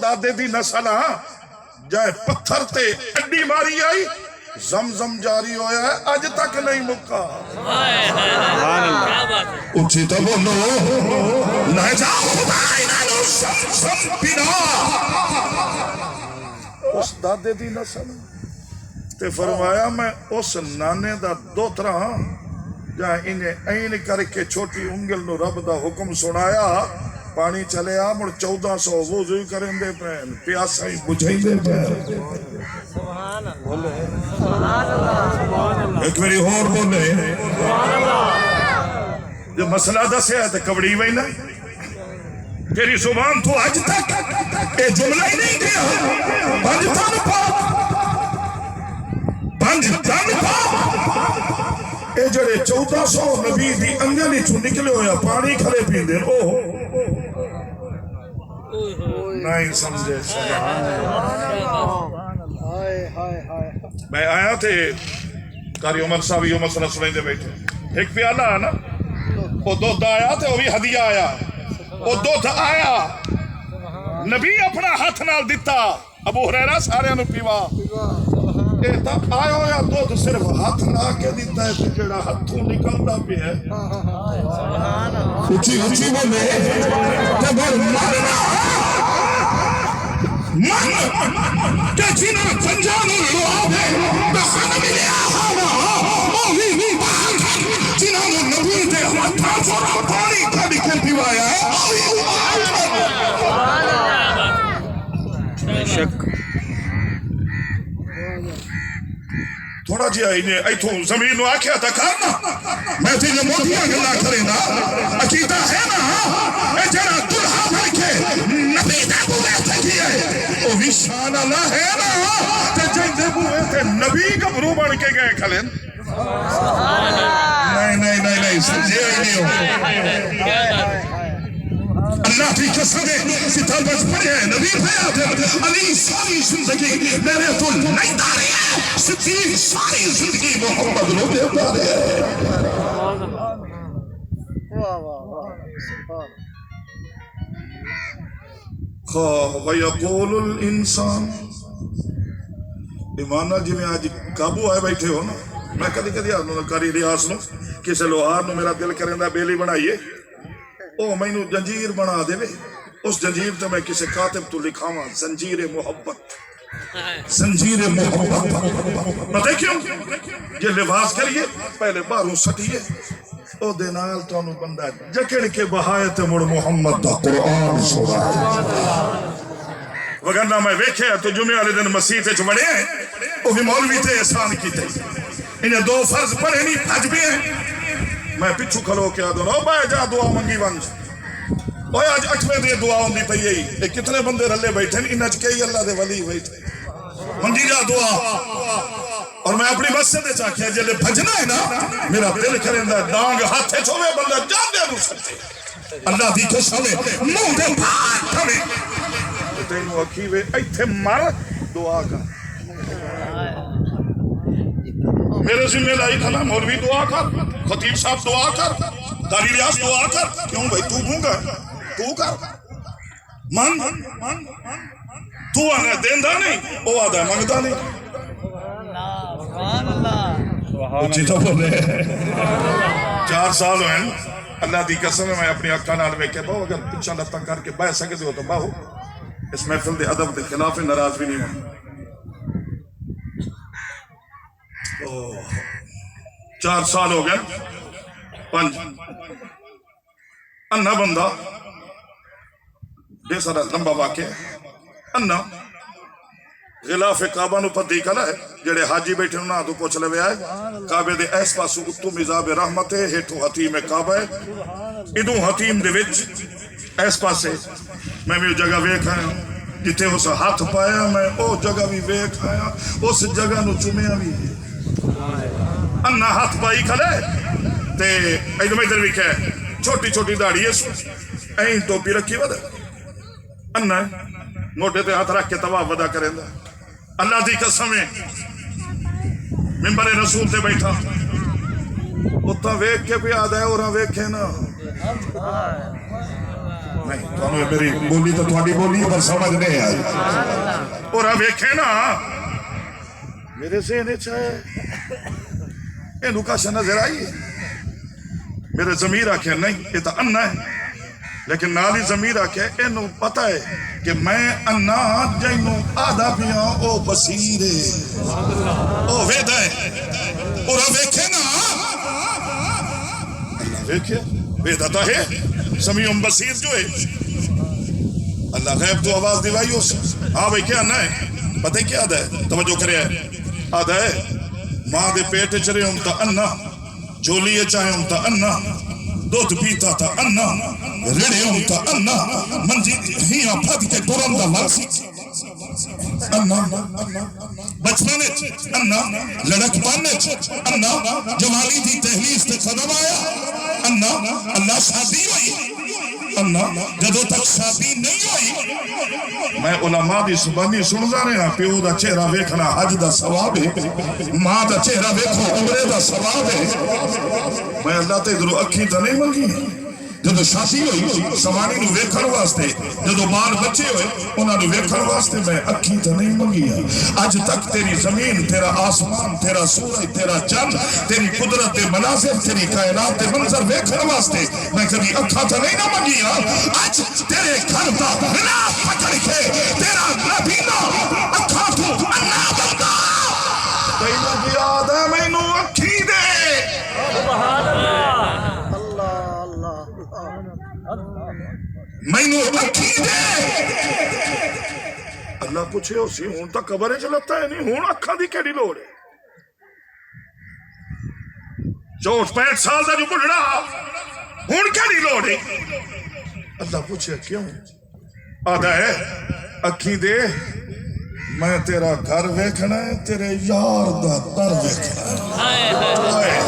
دادے دی نسل ہاں جائے پتھر تے اڈی ماری آئی زمزم جاری ہویا ہے اج تک نہیں مکا اچھی تو بولو نہ جاؤ خدای نالو سب پینا اس دادے دی نسل تے فرمایا میں اس نانے دا دوترا ہاں جہاں انہیں این کر کے چھوٹی انگل نو رب دا حکم سنایا پانی چلے آ مڑ 1400 وضو کریں دے پین پیاسا ہی بجھائی دے پین ایک میری اور بولے جو مسئلہ دسے ہے تو کبڑی وہی نا تیری زبان تو آج تک اے جملہ ہی نہیں دیا بنج تن پا اے جڑے 1400 نبی دی انگلی چو نکلے ہویا پانی کھلے پین دے نہیں سمجھے میں آیا تھے کاری عمر صاحب یہ مسئلہ سنیں دے بیٹھے ایک پیالہ ہے نا وہ دودھ آیا تھے وہ بھی ہدیہ آیا وہ دودھ آیا نبی اپنا ہاتھ نال دیتا ابو ہریرہ سارے انہوں پیوا اے تا آیا ہویا دودھ صرف ہاتھ نہ کے دیتا ہے جڑا ہاتھوں نکلتا بھی ہے اچھی بولے تبر مارنا من کہ جنہ جنجان اللواب ہے بخانہ ملے آہانا اوہی باہر جنہ نبی دے ہمارا فورا پانی کا نکل پیوایا ہے شک تھوڑا جی آئی نے ایتھوں زمین نو آکھیا تھا کرنا میں تیرے موٹیاں گلا کریں نا عقیدہ ہے نا اے جڑا دلہا بھر کے نبی دے بوئے تھے کیے او وشان اللہ ہے نا تے جن دے بوئے تھے نبی گبرو بڑھ کے گئے کھلیں نہیں سمجھے آئی نہیں ہو اللہ کی قسم ہے کتاب بچ پڑے ہیں نبی بیعت ہے علی ساری زندگی میرے تو نہیں دارے ہیں صدیق ساری زندگی محمد رو دے دارے ہیں وَيَقُولُ الْإِنسان ایمانہ جی میں آج قابو آئے بیٹھے ہو نا میں کدی آدھوں کاری ریاض نو کسے لوہار نو میرا دل کریں دا بیلی بنائیے او میں نو جنجیر بنا دے وے اس جنجیر تے میں کسے کاتب تو لکھاواں زنجیر محبت میں دیکھیں یہ لباس کریے پہلے باروں سٹیے او دینال تو انو بندہ جکڑ کے بہایت مڑ محمد دا قرآن سورا وگرنہ میں ویکھے تو جمعہ والے دن مسیح تے چمڑے ہیں وہ بھی مولوی تے احسان کی تے انہیں 2 فرض پڑھے نہیں حج بھی ہیں میں پچھو کھلو کے آدھوں او بھائی جا دعا منگی ونج اوہ آج 8ویں دے دعا ہوندی پئی ہے کتنے بندے رلے بیٹھے ہیں انج کئی اللہ دے ولی بیٹھے منگی جا دعا اور میں اپنی مسجد دے چاکیا جلے بھجنا ہے نا میرا دل کریں دا ڈانگ ہاتھے چھوڑے بندہ جان دے نو سکتے اللہ دی قسم ہے منہ دے بھاگ ہمیں تینو اکیوے ایتھے مر دعا کا میرے ذمہ لائی کھلا مولوی دعا کر خطیب صاحب دعا کر داری ریاض دعا کر کیوں بھائی تو گونگا تو کر من تو آنا دیندہ نہیں او آدھا منگدہ نہیں اچھی تو بولے 4 سال ہوئے اللہ دی قسم میں اپنی اکھا نال میں کہ باؤ اگر پچھا لتا کر کے بہ سکے ہو تو باؤ اس محفل دے ادب دے خلاف ناراض بھی نہیں ہوں 4 سال ہو گئے 5 انہ بندہ بے سارا لمبا واقع انہ غلاف کعبہ نو پتی کلا ہے جڑے حاجی بیٹھے نہ تو پوچھ لے آئے کعبے دے ایس پاسو اتو مزاب رحمت ہے ہیٹو حتیم کعبہ ہے ادو حتیم دے وچ ایس پاسے میں بھی جگہ ویکھ آیا جتے اس ہاتھ پایا میں او جگہ بھی ویکھ آیا اس جگہ نو چومیا بھی انہ ہاتھ پائی کھلے تے ایدم ادھر بھی کہے چھوٹی چھوٹی داڑھی ہے این ٹوپی رکھی ودا انہ موٹے تے ہاتھ رکھ کے تواف ودا کریں دا اللہ دی قسم ہے ممبر رسول تے بیٹھا اتنا ویکھ کے بھی آدھا ہے اور ویکھے نا نہیں تو میری بولی تو تھوڑی بولی پر سمجھ نہیں آئی اور اب ویکھے نا میرے ذہن چاہے یہ نکاشا نظر آئی میرے ضمیر آکھے نہیں یہ تو انا ہے لیکن نالی ضمیر آکھے انہوں پتہ ہے کہ میں انا جنوں آدھا پیاں او بصیر او وید ہے اور اب ویکھے نا اللہ ویکھے وید آتا ہے سمیع بصیر جو ہے اللہ غیب تو آواز دیوائی ہو سے ہاں بھئی کیا انا ہے پتہ ہے کیا آدھا ہے توجہ کرے آدھا ہے ماں دے پیٹ چرے ہم تا انا جولیے چاہے ہم تا انا دودھ پیتا تھا انا ریڑے ہم تا انا منجی ہیاں پھٹ کے ٹورم دا لگسی انا بچپنے انا لڑک پانے انا جوالی دی تحلیس تے قدم آیا انا اللہ شادی ہوئی انا جدو تک شادی نہیں ہوئی میں علماء دی زبانی سن دا رہا پیو دا چہرہ ویکھنا حج دا ثواب ہے ماں دا چہرہ ویکھو عمرے دا ثواب ہے میں اللہ تے ادھروں اکھی تا نہیں منگی جدو شادی ہوئی سوانی نو ویکھن واسطے جدو بال بچے ہوئے انہاں نو ویکھن واسطے میں اکھی تا نہیں منگی اج تک تیری زمین تیرا آسمان تیرا سورج تیرا چند تیری قدرت دے مناظر تیری کائنات دے منظر ویکھن واسطے میں کبھی اکھا تا نہیں نہ منگی اج تیرے گھر دا بنا پکڑ کے تیرا نبینا اکھا تو انا بندہ تینا کی یاد ہے میں نو اکھی دے سبحان میں نو اکھی دے اللہ پوچھے اسی ہون تا قبریں چلتا ہے نہیں ہون اکھا دی کیڑی لوڑ ہے 64-65 سال دا جو بڑھڑا ہون کیڑی لوڑ ہے اللہ پوچھے کیوں آدھا ہے اکھی دے میں تیرا گھر ویکھنا ہے تیرے یار دا در ویکھنا ہے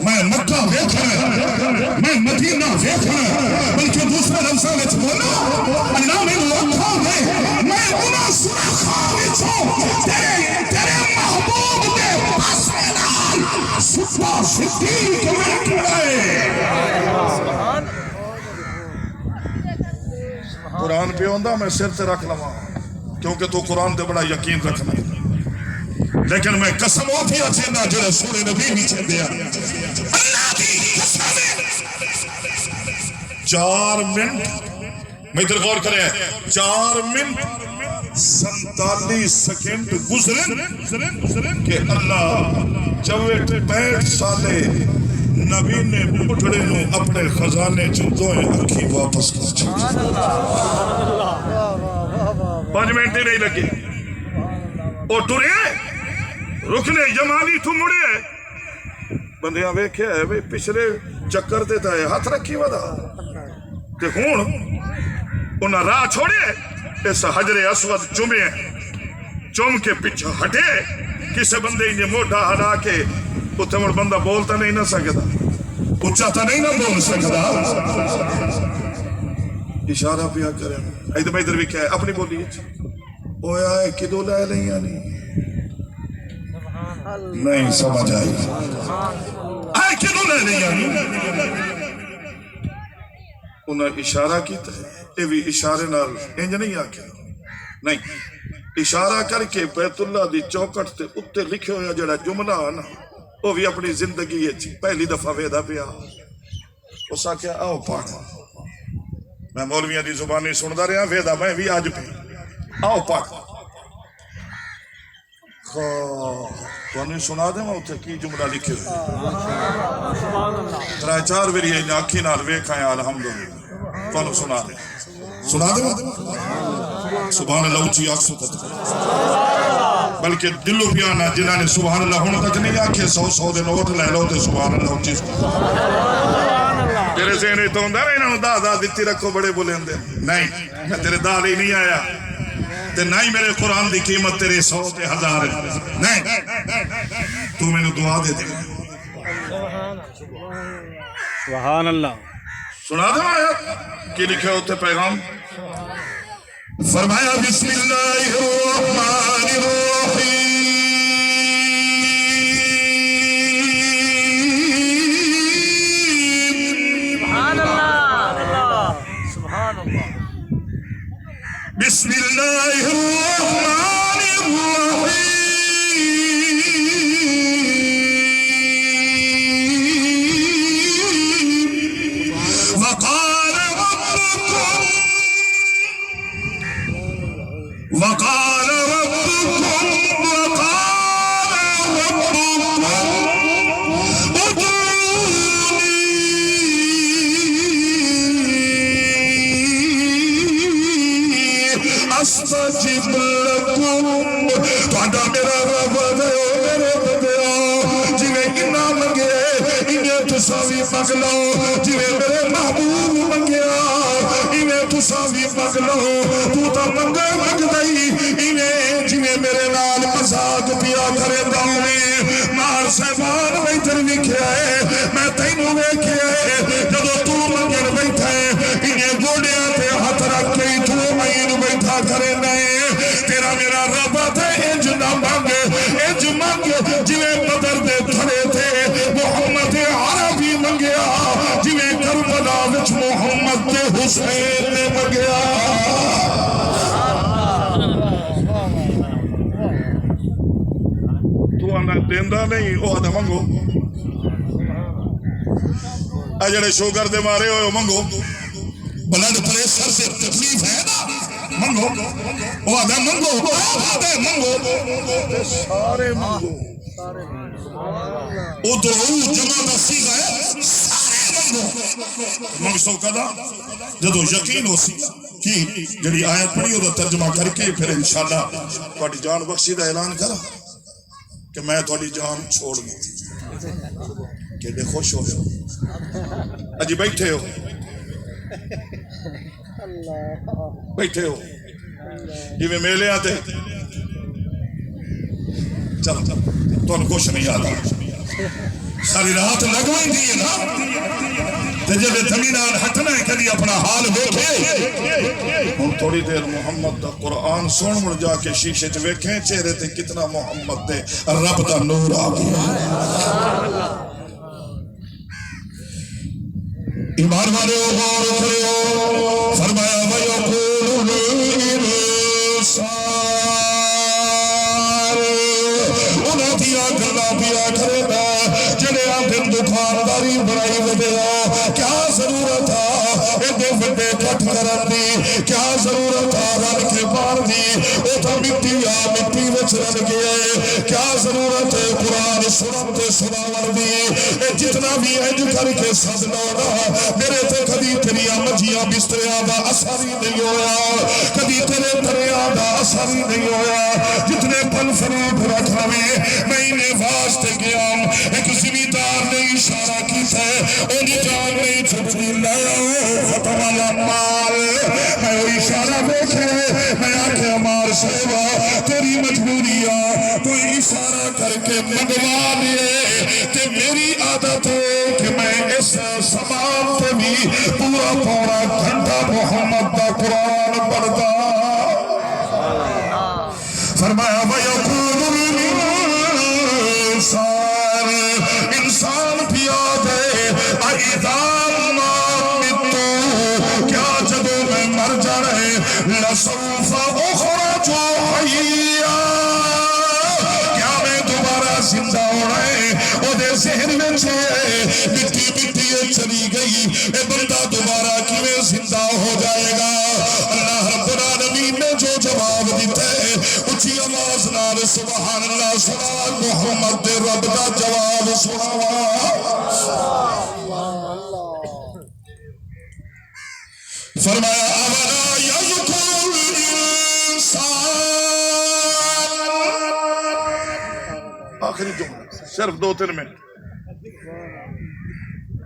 میں مکہ ویکھنا ہے میں مدینہ ویکھنا ہے بلکہ دوسرے رمضان وچ بولا اللہ میں اکھا دے میں انہاں سرخاں وچوں تیرے محبوب دے پاسے نال سپا صدیق ویکھنا ہے قرآن پہ ہوندا میں سر تے رکھ لواں کیونکہ تو قرآن تے بڑا یقین رکھنا لیکن میں قسم ہوتی اچھنا جو رسول نبی بھی چھے دیا اللہ کی قسم 4 منٹ میں ادھر غور کریں 4 منٹ 47 سیکنڈ گزرن کہ اللہ 65 سالے نبی نے بڑھڑے نو اپنے خزانے چودوئے اکھی واپس کر چھوڑی 5 منٹ نہیں لگے اور ٹرے رکنے یمانی تو مڑے بندیاں ویکھے ہے بھئی پچھلے چکر تے تھا ہاتھ رکھی ودا تے ہون انہاں راہ چھوڑے اس حجر اسود چم کے پیچھے ہٹے کسے بندے انہیں موٹا ہلا کے اتھے مڑ بندہ بولتا نہیں نہ سکتا اچھا تا نہیں نہ بول سکتا اشارہ پیا کریں ایدہ میں ادھر بھی کیا ہے اپنی بولی اویا ہے کدو لائے نہیں آنی نہیں سمجھ آئی آئے کدو لائے نہیں آنی انہاں اشارہ کیتا ہے یہ بھی اشارے نال انج نہیں آکے نہیں اشارہ کر کے بیت اللہ دی چوکٹ تے اتے لکھے ہویا جڑا جملہ آنا وہ بھی اپنی زندگی ہے پہلی دفعہ ویدہ پیا اس آکے آؤ پاڑھ میں مولویاں دی زبانی سندہ رہا ویدہ میں بھی آج پہ آؤ پاڑھ تو انہیں سنا دیں میں اتھے کی جملہ لکھے ہوئے 3-4 ویری ہے آنکھی نال ویکھائیں الحمدللہ تو انہیں سنا دیں سبحان اللہ اچھی آنکھ سکت بلکہ دلو پیانا جنہاں نے سبحان اللہ ہونا تک نہیں آنکھیں 100 دے نوٹ لے لو تے سبحان اللہ اچھی سکت تیرے ذہنے تو اندر انہوں دا دیتی رکھو بڑے بولیں دے نہیں میں تیرے دا لے نہیں آیا تے نہیں میرے قرآن دی قیمت تیرے 100 تے 1000 نہیں تو میں نے دعا دے دے سبحان اللہ سنا دے آیت کی لکھے ہوتے پیغام فرمایا بسم اللہ الرحمن الرحیم بسم اللہ الرحمن الرحیم وقال ربكم استجب لكم تہاڈا میرا رب ہے میرے بندیو جویں انہاں منگے انہیں تساں وی منگ لو جویں میرے محبوب منگیا انہیں تساں وی منگ لو تو تاں منگدئی انہیں جویں میرے نال مذاق پیا کرے داویں مار صاحبان ویتر لکھیا ہے میں تینوں ویکھیا ہے جدوں تو منگن بیٹھا ہے انہیں گوڑیاں تے ہاتھ رکھ کے تو عین بیٹھا کرے نہیں تیرا میرا رب ہے انج نہ مانگ انج مانگ جویں بدر دے تھڑے تھے محمد عربی منگیا جویں کربلا وچ محمد تے حسین نے منگیا تو آنا دیندا نہیں او آدھا منگو اے جڑے شوگر دے مارے ہوئے منگو بلڈ پریشر سے تکلیف ہے نا منگو وہ آدھا منگو آدھے منگو سارے منگو ادعو جمع دا سیغہ ہے سارے منگو منگ سو کدا جدو یقین ہو سی کی جڑی آیت پڑھی ہو ترجمہ کر کے پھر انشاءاللہ تھوڑی جان بخشی دا اعلان کرا کہ میں تھوڑی جان چھوڑ گئی کہ دے خوش ہو اجی بیٹھے ہو بیٹھے ہو جی میں میلے آتے چل تو ان کچھ نہیں آتا ساری رات لگویں دیئے نا تے جب تمینان ہٹنا ہے کدی اپنا حال بیٹھے ہم تھوڑی دیر محمد دا قرآن سن مڑ جا کے شیشے چ ویکھیں چہرے تے کتنا محمد دے رب دا نور آ گیا ایمان والے غور کرو فرمایا وَيَقُولُ الْإِنسَانُ انہاں دیا گلا پیا کرے گا جڑے آدم دکانداری بڑائی ودیا کیا ضرورت تھا ایڈے وڈے کٹ کرن دی کیا ضرورت تھا رن کے بار دی او تو مٹی آ مٹی وچ رن گئے کیا ضرورت ہے قرآن سنن تے سناون دی جتنا بھی انج کر کے سد لونا میرے تے کدی تیری مجھیاں بستریاں دا اثر ہی نہیں ہویا کدی تیرے دریا دا اثر ہی نہیں ہویا جتنے پل فروٹ رکھ لوے میں انہیں واسطے گیا ایک زمیندار نے اشارہ کیتا ہے انہیں جان نہیں چھپنی لیا ختم والا مال میں وہ اشارہ دیکھے میں آکے امار سیوا تیری مجبوریاں کوئی اشارہ کر کے منگوا لیے تے میری عادت ہے کہ میں اس سامان تے بھی پورا پورا گھنٹہ محمد دا قرآن پڑھتا فرمایا وَيَقُولُ الْإِنسَانُ انسان بھی آدھے اِذَا مَا مِتُّ کیا جدو میں مر جائے لَسَوْفَ أُخْرَجُ حَيًّا کیا میں دوبارہ زندہ ہو رہے او دے ذہن میں چھے مٹی مٹی چلی گئی اے بندہ دوبارہ کیویں زندہ ہو جائے گا اللہ رب العالمین نے جو جواب دیتا ہے اچھی آواز نال سبحان اللہ سنا محمد دے رب دا جواب سناوا فرمایا اولا یذکر الانسان آخری جملہ صرف 2-3 منٹ